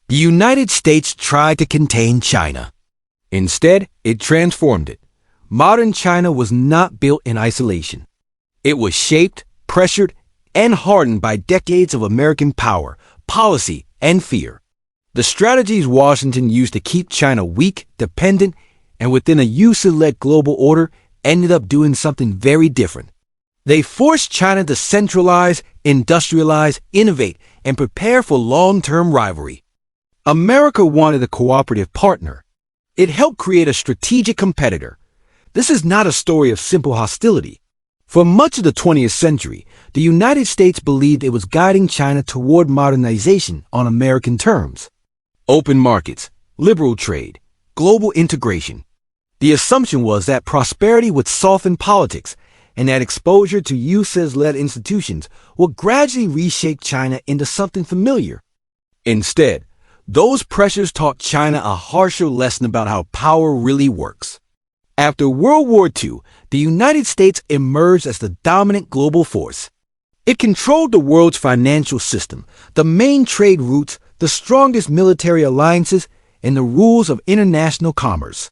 The United States tried to contain China. Instead, it transformed it. Modern China was not built in isolation. It was shaped, pressured, and hardened by decades of American power, policy, and fear. The strategies Washington used to keep China weak, dependent, and within a U.S.-led global order ended up doing something very different. They forced China to centralize, industrialize, innovate, and prepare for long-term rivalry. America wanted a cooperative partner. It helped create a strategic competitor. This is not a story of simple hostility. For much of the 20th century, the United States believed it was guiding China toward modernization on American terms. Open markets, liberal trade, global integration. The assumption was that prosperity would soften politics and that exposure to U.S.-led institutions would gradually reshape China into something familiar. Instead, those pressures taught China a harsher lesson about how power really works. After World War II, the United States emerged as the dominant global force. It controlled the world's financial system, the main trade routes, the strongest military alliances, and the rules of international commerce.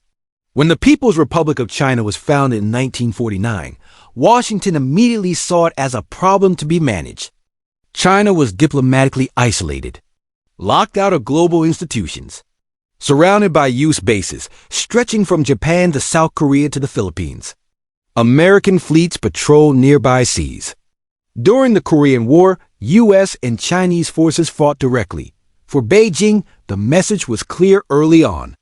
When the People's Republic of China was founded in 1949, Washington immediately saw it as a problem to be managed. China was diplomatically isolated, locked out of global institutions, surrounded by U.S. bases stretching from Japan to South Korea to the Philippines. American fleets patrolled nearby seas. During the Korean War, U.S. and Chinese forces fought directly. For Beijing, the message was clear early on.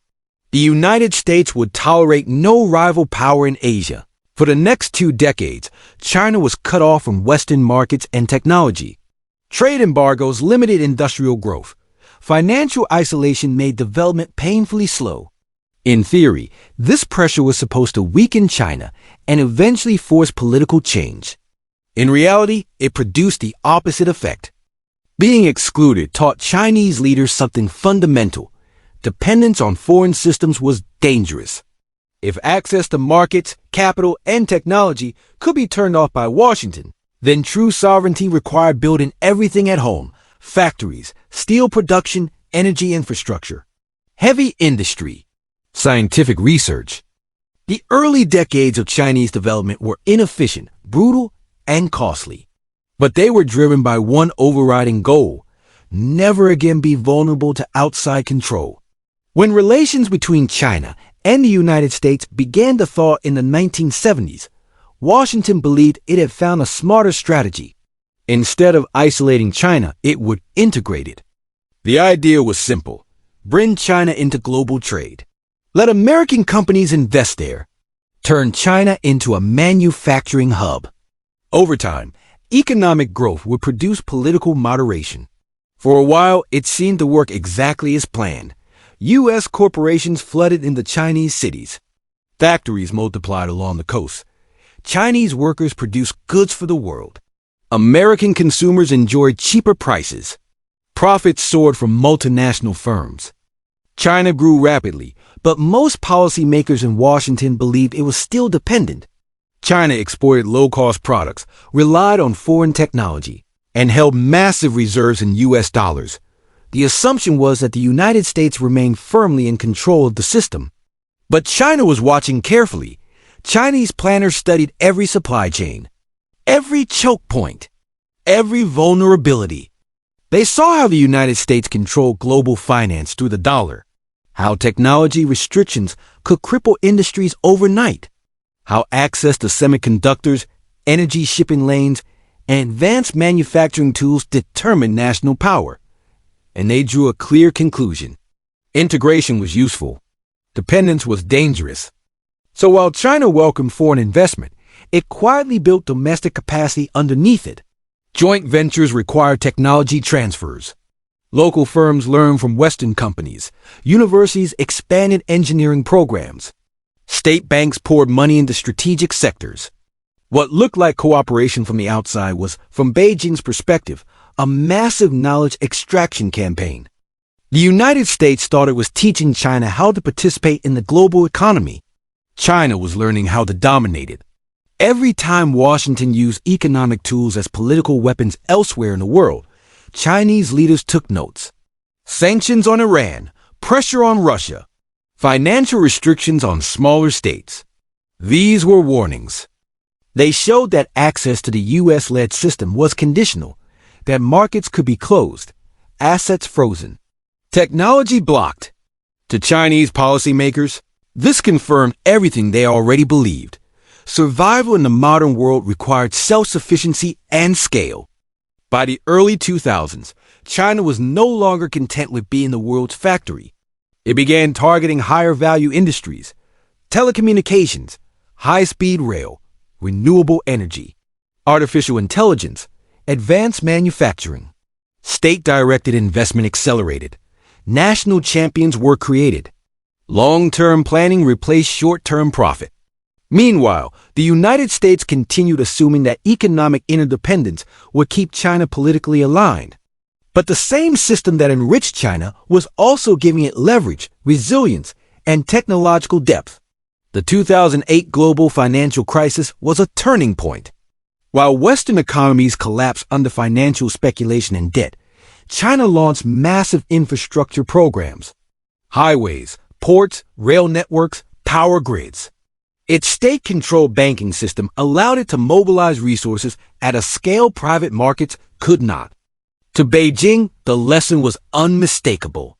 The United States would tolerate no rival power in Asia. For the next 2 decades, China was cut off from Western markets and technology. Trade embargoes limited industrial growth. Financial isolation made development painfully slow. In theory, this pressure was supposed to weaken China and eventually force political change. In reality, it produced the opposite effect. Being excluded taught Chinese leaders something fundamental. Dependence on foreign systems was dangerous. If access to markets, capital, and technology could be turned off by Washington, then true sovereignty required building everything at home: factories, steel production, energy infrastructure, heavy industry, scientific research. The early decades of Chinese development were inefficient, brutal, and costly. But they were driven by one overriding goal: never again be vulnerable to outside control. When relations between China and the United States began to thaw in the 1970s, Washington believed it had found a smarter strategy. Instead of isolating China, it would integrate it. The idea was simple: bring China into global trade. Let American companies invest there. Turn China into a manufacturing hub. Over time, economic growth would produce political moderation. For a while, it seemed to work exactly as planned. U.S. corporations flooded into Chinese cities. Factories multiplied along the coast. Chinese workers produced goods for the world. American consumers enjoyed cheaper prices. Profits soared from multinational firms. China grew rapidly, but most policymakers in Washington believed it was still dependent. China exported low-cost products, relied on foreign technology, and held massive reserves in U.S. dollars. The assumption was that the United States remained firmly in control of the system. But China was watching carefully. Chinese planners studied every supply chain, every choke point, every vulnerability. They saw how the United States controlled global finance through the dollar, how technology restrictions could cripple industries overnight, how access to semiconductors, energy shipping lanes, and advanced manufacturing tools determined national power. And they drew a clear conclusion: integration was useful, dependence was dangerous. So while China welcomed foreign investment, it quietly built domestic capacity underneath it. Joint ventures required technology transfers. Local firms learned from Western companies. Universities expanded engineering programs. State banks poured money into strategic sectors. What looked like cooperation from the outside was, from Beijing's perspective, a massive knowledge extraction campaign. The United States thought it was teaching China how to participate in the global economy. China was learning how to dominate it. Every time Washington used economic tools as political weapons elsewhere in the world, Chinese leaders took notes. Sanctions on Iran, pressure on Russia, financial restrictions on smaller states. These were warnings. They showed that access to the U.S.-led system was conditional, that markets could be closed, assets frozen, technology blocked. To Chinese policymakers, this confirmed everything they already believed. Survival in the modern world required self-sufficiency and scale. By the early 2000s, China was no longer content with being the world's factory. It began targeting higher-value industries, telecommunications, high-speed rail, renewable energy, artificial intelligence, advanced manufacturing. State-directed investment accelerated. National champions were created. Long-term planning replaced short-term profit. Meanwhile, the United States continued assuming that economic interdependence would keep China politically aligned. But the same system that enriched China was also giving it leverage, resilience, and technological depth. The 2008 global financial crisis was a turning point. While Western economies collapsed under financial speculation and debt, China launched massive infrastructure programs. Highways, ports, rail networks, power grids. Its state-controlled banking system allowed it to mobilize resources at a scale private markets could not. To Beijing, the lesson was unmistakable.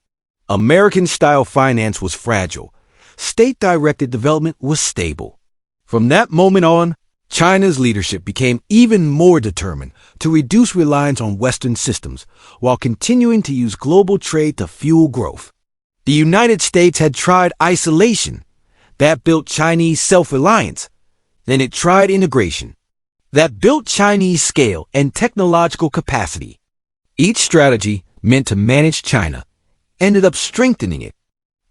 American-style finance was fragile. State-directed development was stable. From that moment on, China's leadership became even more determined to reduce reliance on Western systems while continuing to use global trade to fuel growth. The United States had tried isolation. That built Chinese self-reliance. Then it tried integration. That built Chinese scale and technological capacity. Each strategy, meant to manage China, ended up strengthening it.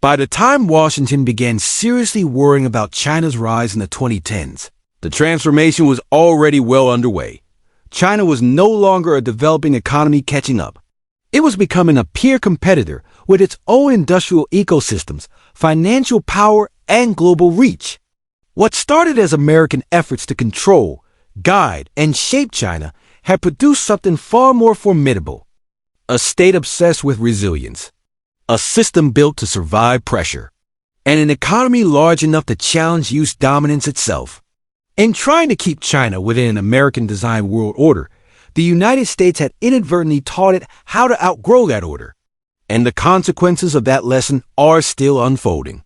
By the time Washington began seriously worrying about China's rise in the 2010s, the transformation was already well underway. China was no longer a developing economy catching up. It was becoming a peer competitor with its own industrial ecosystems, financial power, and global reach. What started as American efforts to control, guide, and shape China had produced something far more formidable. A state obsessed with resilience, a system built to survive pressure, and an economy large enough to challenge U.S. dominance itself. In trying to keep China within an American-designed world order, the United States had inadvertently taught it how to outgrow that order. And the consequences of that lesson are still unfolding.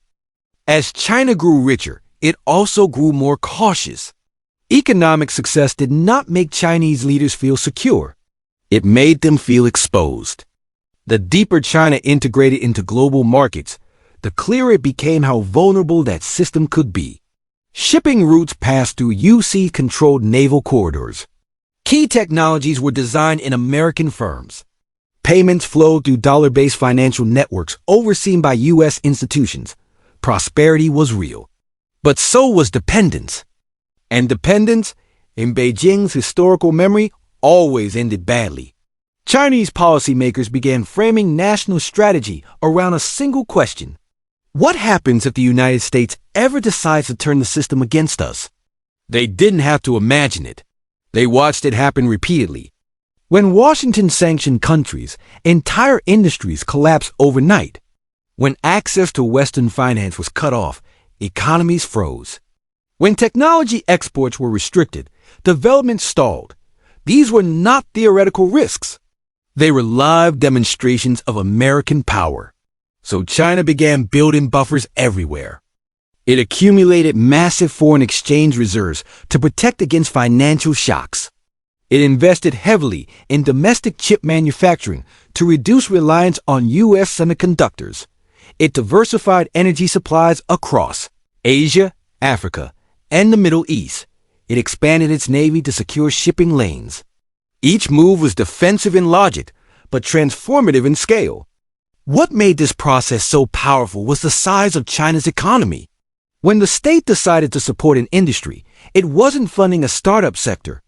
As China grew richer, it also grew more cautious. Economic success did not make Chinese leaders feel secure. It made them feel exposed. The deeper China integrated into global markets, the clearer it became how vulnerable that system could be. Shipping routes passed through U.S.-controlled naval corridors. Key technologies were designed in American firms. Payments flowed through dollar-based financial networks overseen by U.S. institutions. Prosperity was real. But so was dependence. And dependence, in Beijing's historical memory, always ended badly. Chinese policymakers began framing national strategy around a single question. What happens if the United States ever decides to turn the system against us? They didn't have to imagine it. They watched it happen repeatedly. When Washington sanctioned countries, entire industries collapsed overnight. When access to Western finance was cut off, economies froze. When technology exports were restricted, development stalled. These were not theoretical risks. They were live demonstrations of American power. So China began building buffers everywhere. It accumulated massive foreign exchange reserves to protect against financial shocks. It invested heavily in domestic chip manufacturing to reduce reliance on U.S. semiconductors. It diversified energy supplies across Asia, Africa, and the Middle East. It expanded its navy to secure shipping lanes. Each move was defensive in logic, but transformative in scale. What made this process so powerful was the size of China's economy. When the state decided to support an industry, it wasn't funding a startup sector.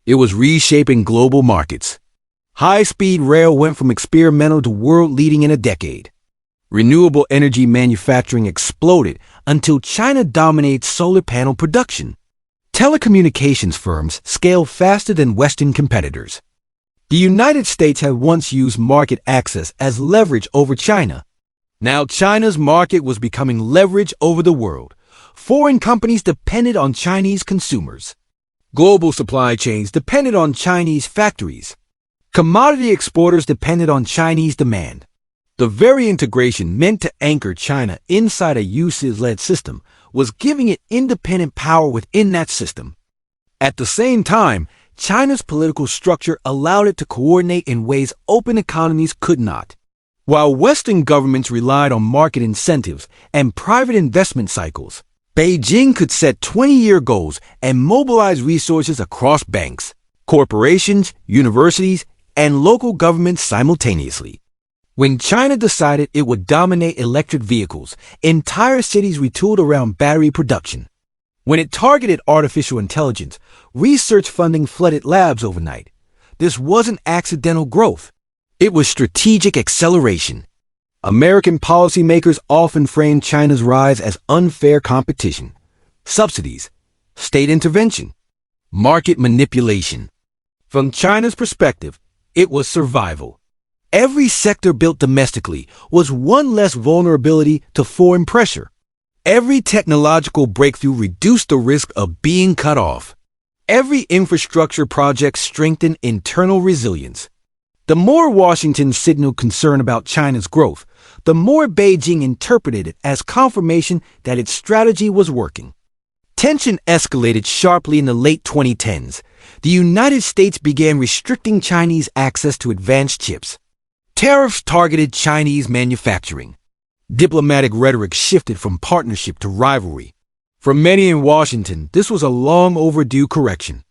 It was reshaping global markets. High-speed rail went from experimental to world-leading in a decade. Renewable energy manufacturing exploded until China dominated solar panel production. Telecommunications firms scaled faster than Western competitors. The United States had once used market access as leverage over China. Now China's market was becoming leverage over the world. Foreign companies depended on Chinese consumers. Global supply chains depended on Chinese factories. Commodity exporters depended on Chinese demand. The very integration meant to anchor China inside a U.S.-led system was giving it independent power within that system. At the same time, China's political structure allowed it to coordinate in ways open economies could not. While Western governments relied on market incentives and private investment cycles, Beijing could set 20-year goals and mobilize resources across banks, corporations, universities, and local governments simultaneously. When China decided it would dominate electric vehicles, entire cities retooled around battery production. When it targeted artificial intelligence, research funding flooded labs overnight. This wasn't accidental growth. It was strategic acceleration. American policymakers often framed China's rise as unfair competition, subsidies, state intervention, market manipulation. From China's perspective, it was survival. Every sector built domestically was one less vulnerability to foreign pressure. Every technological breakthrough reduced the risk of being cut off. Every infrastructure project strengthened internal resilience. The more Washington signaled concern about China's growth, the more Beijing interpreted it as confirmation that its strategy was working. Tension escalated sharply in the late 2010s. The United States began restricting Chinese access to advanced chips. Tariffs targeted Chinese manufacturing. Diplomatic rhetoric shifted from partnership to rivalry. For many in Washington, this was a long overdue correction.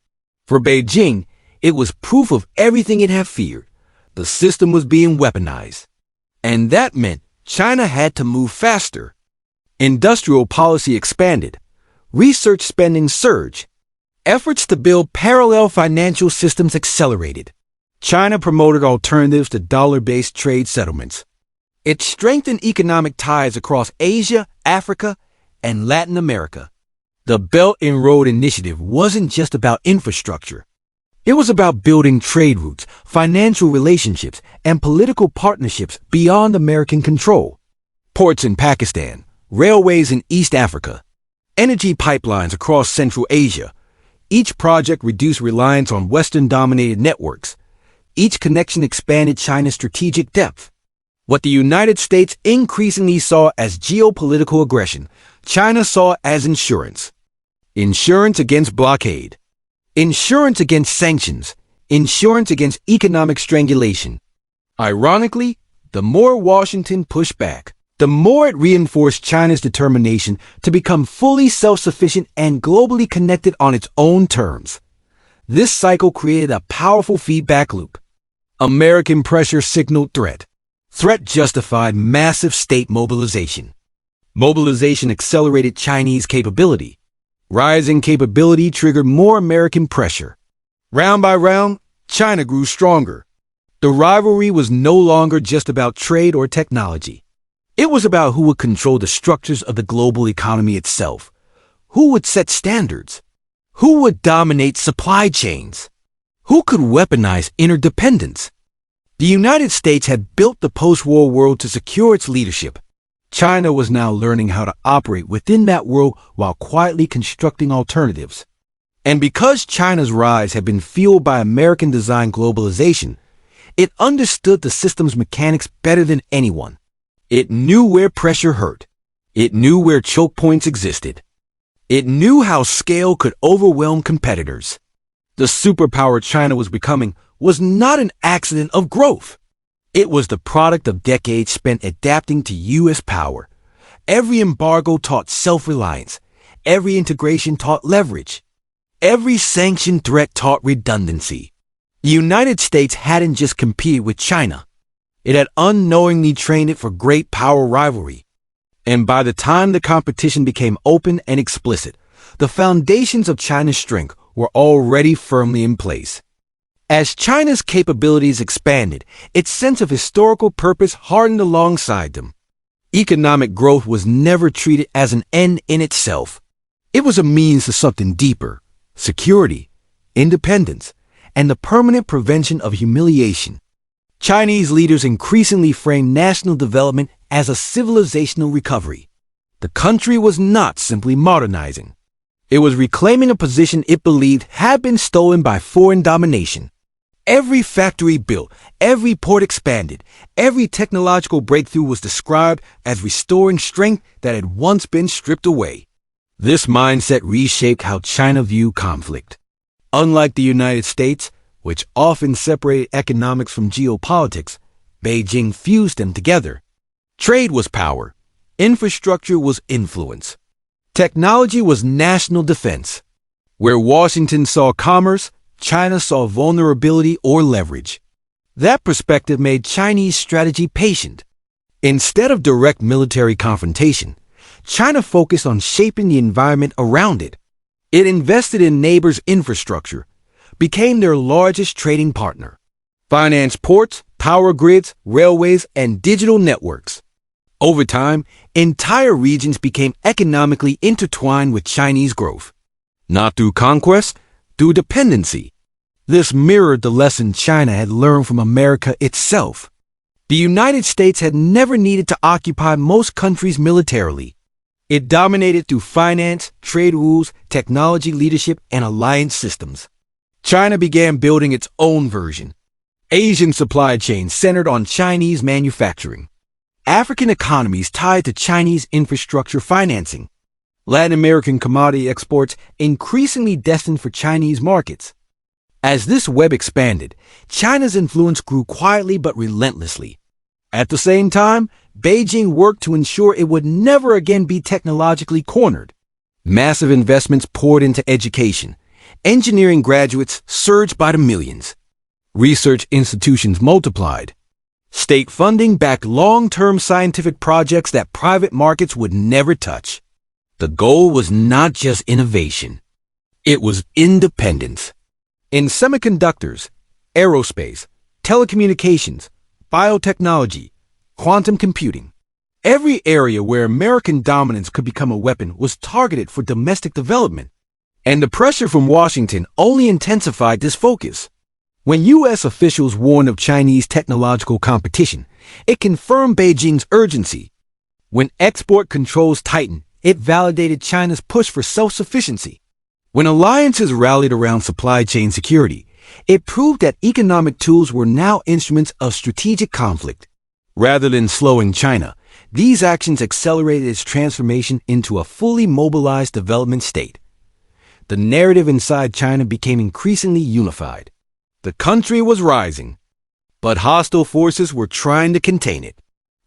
For Beijing, it was proof of everything it had feared. The system was being weaponized. And that meant China had to move faster. Industrial policy expanded. Research spending surged. Efforts to build parallel financial systems accelerated. China promoted alternatives to dollar-based trade settlements. It strengthened economic ties across Asia, Africa, and Latin America. The Belt and Road Initiative wasn't just about infrastructure. It was about building trade routes, financial relationships, and political partnerships beyond American control. Ports in Pakistan, railways in East Africa, energy pipelines across Central Asia. Each project reduced reliance on Western-dominated networks. Each connection expanded China's strategic depth. What the United States increasingly saw as geopolitical aggression, China saw as insurance. Insurance against blockade. Insurance against sanctions. Insurance against economic strangulation. Ironically, the more Washington pushed back, the more it reinforced China's determination to become fully self-sufficient and globally connected on its own terms. This cycle created a powerful feedback loop. American pressure signaled threat. Threat justified massive state mobilization. Mobilization accelerated Chinese capability. Rising capability triggered more American pressure. Round by round, China grew stronger. The rivalry was no longer just about trade or technology. It was about who would control the structures of the global economy itself. Who would set standards? Who would dominate supply chains? Who could weaponize interdependence? The United States had built the post-war world to secure its leadership. China was now learning how to operate within that world while quietly constructing alternatives. And because China's rise had been fueled by American-designed globalization, it understood the system's mechanics better than anyone. It knew where pressure hurt. It knew where choke points existed. It knew how scale could overwhelm competitors. The superpower China was becoming was not an accident of growth. It was the product of decades spent adapting to U.S. power. Every embargo taught self-reliance. Every integration taught leverage. Every sanction threat taught redundancy. The United States hadn't just competed with China. It had unknowingly trained it for great power rivalry. And by the time the competition became open and explicit, the foundations of China's strength were already firmly in place. As China's capabilities expanded, its sense of historical purpose hardened alongside them. Economic growth was never treated as an end in itself. It was a means to something deeper: security, independence, and the permanent prevention of humiliation. Chinese leaders increasingly framed national development as a civilizational recovery. The country was not simply modernizing. It was reclaiming a position it believed had been stolen by foreign domination. Every factory built, every port expanded, every technological breakthrough was described as restoring strength that had once been stripped away. This mindset reshaped how China viewed conflict. Unlike the United States, which often separated economics from geopolitics, Beijing fused them together. Trade was power. Infrastructure was influence. Technology was national defense. Where Washington saw commerce, China saw vulnerability or leverage. That perspective made Chinese strategy patient. Instead of direct military confrontation, China focused on shaping the environment around it. It invested in neighbors' infrastructure, became their largest trading partner, financed ports, power grids, railways, and digital networks. Over time, entire regions became economically intertwined with Chinese growth. Not through conquest, through dependency. This mirrored the lesson China had learned from America itself. The United States had never needed to occupy most countries militarily. It dominated through finance, trade rules, technology leadership, and alliance systems. China began building its own version. Asian supply chains centered on Chinese manufacturing. African economies tied to Chinese infrastructure financing. Latin American commodity exports increasingly destined for Chinese markets. As this web expanded, China's influence grew quietly but relentlessly. At the same time, Beijing worked to ensure it would never again be technologically cornered. Massive investments poured into education. Engineering graduates surged by the millions. Research institutions multiplied. State funding backed long-term scientific projects that private markets would never touch. The goal was not just innovation. It was independence. In semiconductors, aerospace, telecommunications, biotechnology, quantum computing, every area where American dominance could become a weapon was targeted for domestic development. And the pressure from Washington only intensified this focus. When U.S. officials warned of Chinese technological competition, it confirmed Beijing's urgency. When export controls tightened, it validated China's push for self-sufficiency. When alliances rallied around supply chain security, it proved that economic tools were now instruments of strategic conflict. Rather than slowing China, these actions accelerated its transformation into a fully mobilized development state. The narrative inside China became increasingly unified. The country was rising, but hostile forces were trying to contain it.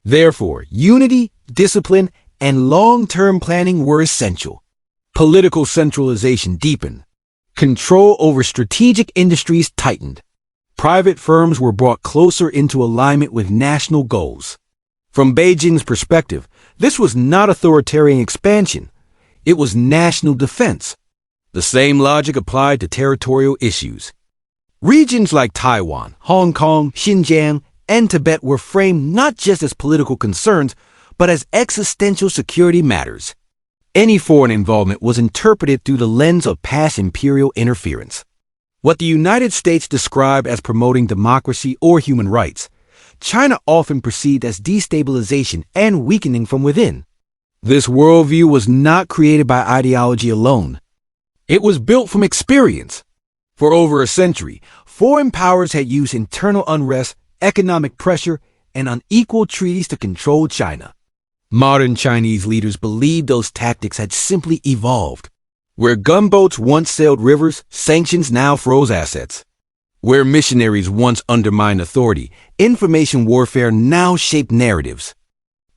Therefore, unity, discipline, and long-term planning were essential. Political centralization deepened. Control over strategic industries tightened. Private firms were brought closer into alignment with national goals. From Beijing's perspective, this was not authoritarian expansion. It was national defense. The same logic applied to territorial issues. Regions like Taiwan, Hong Kong, Xinjiang, and Tibet were framed not just as political concerns, but as existential security matters. Any foreign involvement was interpreted through the lens of past imperial interference. What the United States described as promoting democracy or human rights, China often perceived as destabilization and weakening from within. This worldview was not created by ideology alone. It was built from experience. For over a century, foreign powers had used internal unrest, economic pressure, and unequal treaties to control China. Modern Chinese leaders believed those tactics had simply evolved. Where gunboats once sailed rivers, sanctions now froze assets. Where missionaries once undermined authority, information warfare now shaped narratives.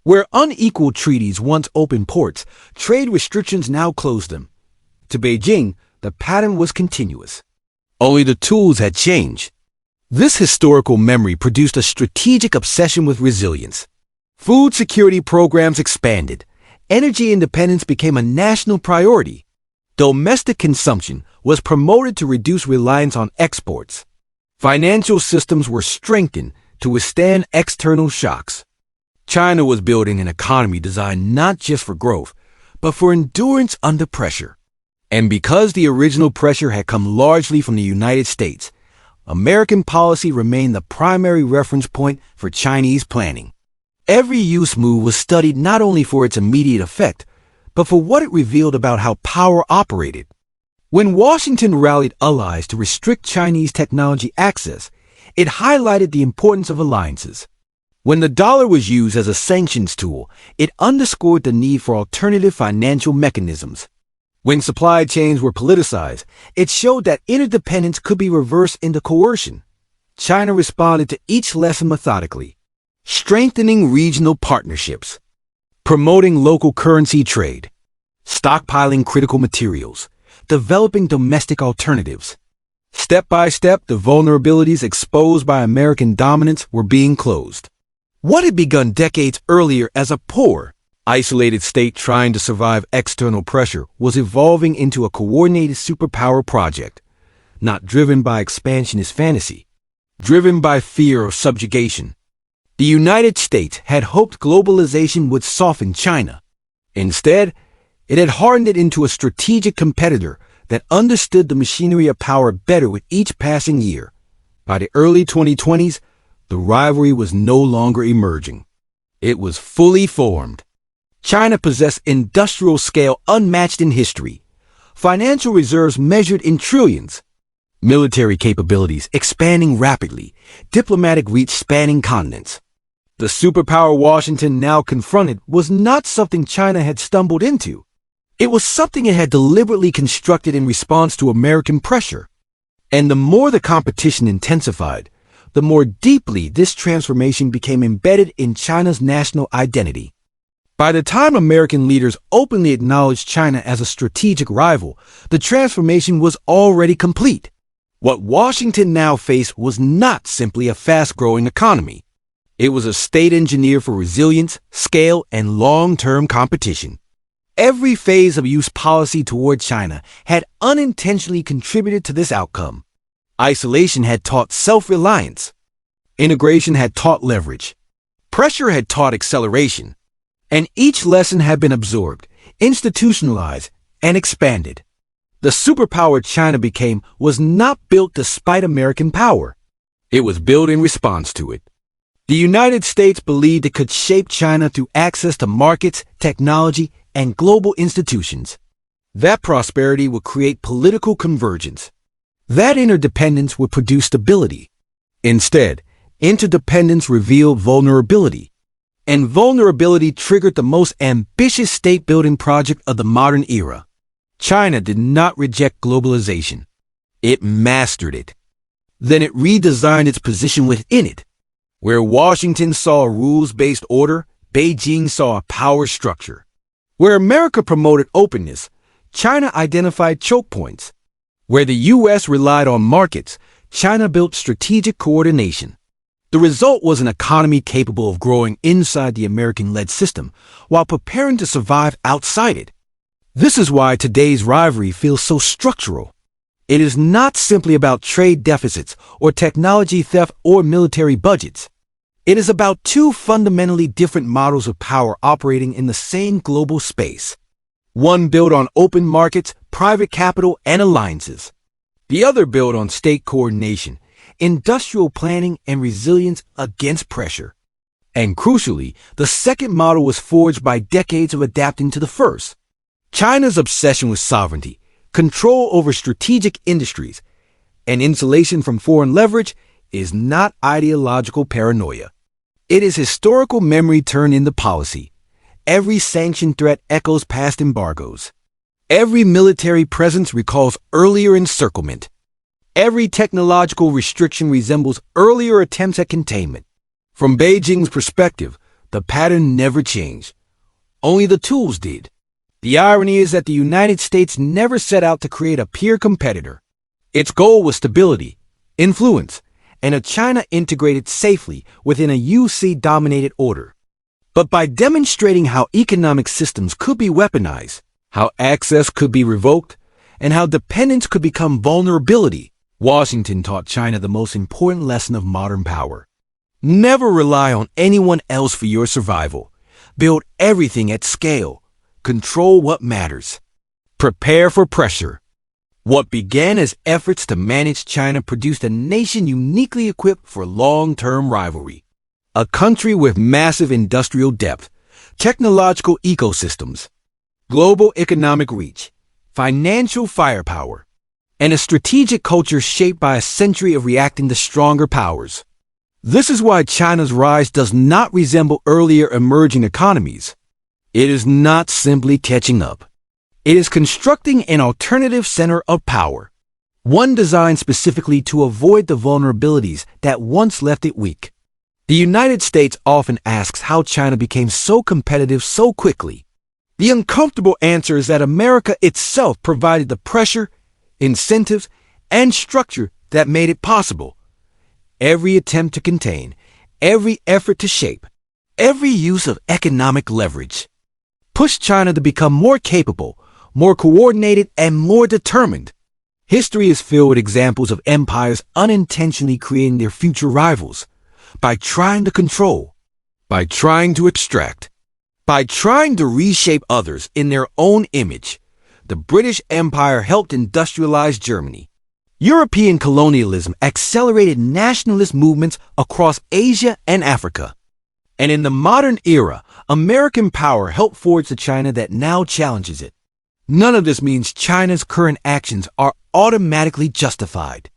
Where unequal treaties once opened ports, trade restrictions now closed them. To Beijing, the pattern was continuous. Only the tools had changed. This historical memory produced a strategic obsession with resilience. Food security programs expanded. Energy independence became a national priority. Domestic consumption was promoted to reduce reliance on exports. Financial systems were strengthened to withstand external shocks. China was building an economy designed not just for growth, but for endurance under pressure. And because the original pressure had come largely from the United States, American policy remained the primary reference point for Chinese planning. Every U.S. move was studied not only for its immediate effect, but for what it revealed about how power operated. When Washington rallied allies to restrict Chinese technology access, it highlighted the importance of alliances. When the dollar was used as a sanctions tool, it underscored the need for alternative financial mechanisms. When supply chains were politicized, it showed that interdependence could be reversed into coercion. China responded to each lesson methodically, strengthening regional partnerships, promoting local currency trade, stockpiling critical materials, developing domestic alternatives. Step by step, the vulnerabilities exposed by American dominance were being closed. What had begun decades earlier as a poor, isolated state trying to survive external pressure was evolving into a coordinated superpower project, not driven by expansionist fantasy, driven by fear of subjugation. The United States had hoped globalization would soften China. Instead, it had hardened it into a strategic competitor that understood the machinery of power better with each passing year. By the early 2020s, the rivalry was no longer emerging. It was fully formed. China possessed industrial scale unmatched in history, financial reserves measured in trillions, military capabilities expanding rapidly, diplomatic reach spanning continents. The superpower Washington now confronted was not something China had stumbled into. It was something it had deliberately constructed in response to American pressure. And the more the competition intensified, the more deeply this transformation became embedded in China's national identity. By the time American leaders openly acknowledged China as a strategic rival, the transformation was already complete. What Washington now faced was not simply a fast-growing economy. It was a state engineered for resilience, scale, and long-term competition. Every phase of U.S. policy toward China had unintentionally contributed to this outcome. Isolation had taught self-reliance. Integration had taught leverage. Pressure had taught acceleration. And each lesson had been absorbed, institutionalized, and expanded. The superpower China became was not built despite American power. It was built in response to it. The United States believed it could shape China through access to markets, technology, and global institutions. That prosperity would create political convergence. That interdependence would produce stability. Instead, interdependence revealed vulnerability. And vulnerability triggered the most ambitious state-building project of the modern era. China did not reject globalization. It mastered it. Then it redesigned its position within it. Where Washington saw a rules-based order, Beijing saw a power structure. Where America promoted openness, China identified choke points. Where the U.S. relied on markets, China built strategic coordination. The result was an economy capable of growing inside the American-led system while preparing to survive outside it. This is why today's rivalry feels so structural. It is not simply about trade deficits or technology theft or military budgets. It is about two fundamentally different models of power operating in the same global space. One built on open markets, private capital, and alliances. The other built on state coordination, industrial planning, and resilience against pressure. And crucially, the second model was forged by decades of adapting to the first. China's obsession with sovereignty, control over strategic industries, and insulation from foreign leverage is not ideological paranoia. It is historical memory turned into policy. Every sanction threat echoes past embargoes. Every military presence recalls earlier encirclement. Every technological restriction resembles earlier attempts at containment. From Beijing's perspective, the pattern never changed. Only the tools did. The irony is that the United States never set out to create a peer competitor. Its goal was stability, influence, and a China integrated safely within a UC-dominated order. But by demonstrating how economic systems could be weaponized, how access could be revoked, and how dependence could become vulnerability, Washington taught China the most important lesson of modern power. Never rely on anyone else for your survival. Build everything at scale. Control what matters. Prepare for pressure. What began as efforts to manage China produced a nation uniquely equipped for long-term rivalry. A country with massive industrial depth, technological ecosystems, global economic reach, financial firepower, and a strategic culture shaped by a century of reacting to stronger powers. This is why China's rise does not resemble earlier emerging economies. It is not simply catching up. It is constructing an alternative center of power, one designed specifically to avoid the vulnerabilities that once left it weak. The United States often asks how China became so competitive so quickly. The uncomfortable answer is that America itself provided the pressure, incentives, and structure that made it possible. Every attempt to contain, every effort to shape, every use of economic leverage pushed China to become more capable, more coordinated, and more determined. History is filled with examples of empires unintentionally creating their future rivals by trying to control, by trying to extract, by trying to reshape others in their own image. The British Empire helped industrialize Germany. European colonialism accelerated nationalist movements across Asia and Africa. And in the modern era, American power helped forge the China that now challenges it. None of this means China's current actions are automatically justified,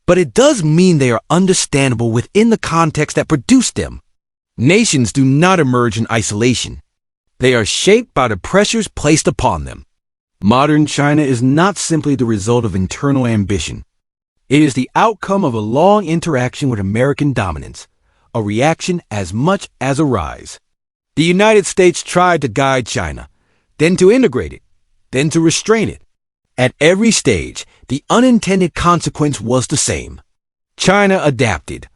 but it does mean they are understandable within the context that produced them. Nations do not emerge in isolation. They are shaped by the pressures placed upon them. Modern China is not simply the result of internal ambition. It is the outcome of a long interaction with American dominance, a reaction as much as a rise. The United States tried to guide China, then to integrate it, then to restrain it. At every stage, the unintended consequence was the same. China adapted,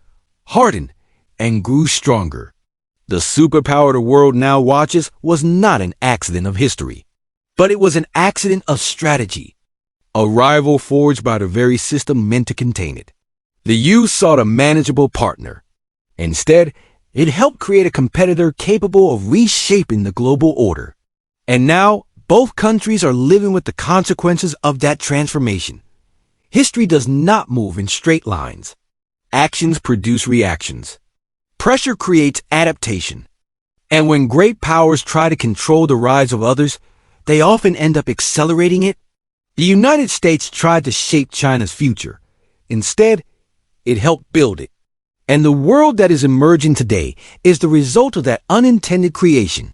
hardened, and grew stronger. The superpower the world now watches was not an accident of history, but it was an accident of strategy, a rival forged by the very system meant to contain it. The U.S. sought a manageable partner. Instead, it helped create a competitor capable of reshaping the global order. And now, both countries are living with the consequences of that transformation. History does not move in straight lines. Actions produce reactions. Pressure creates adaptation. And when great powers try to control the rise of others, they often end up accelerating it. The United States tried to shape China's future. Instead, it helped build it. And the world that is emerging today is the result of that unintended creation.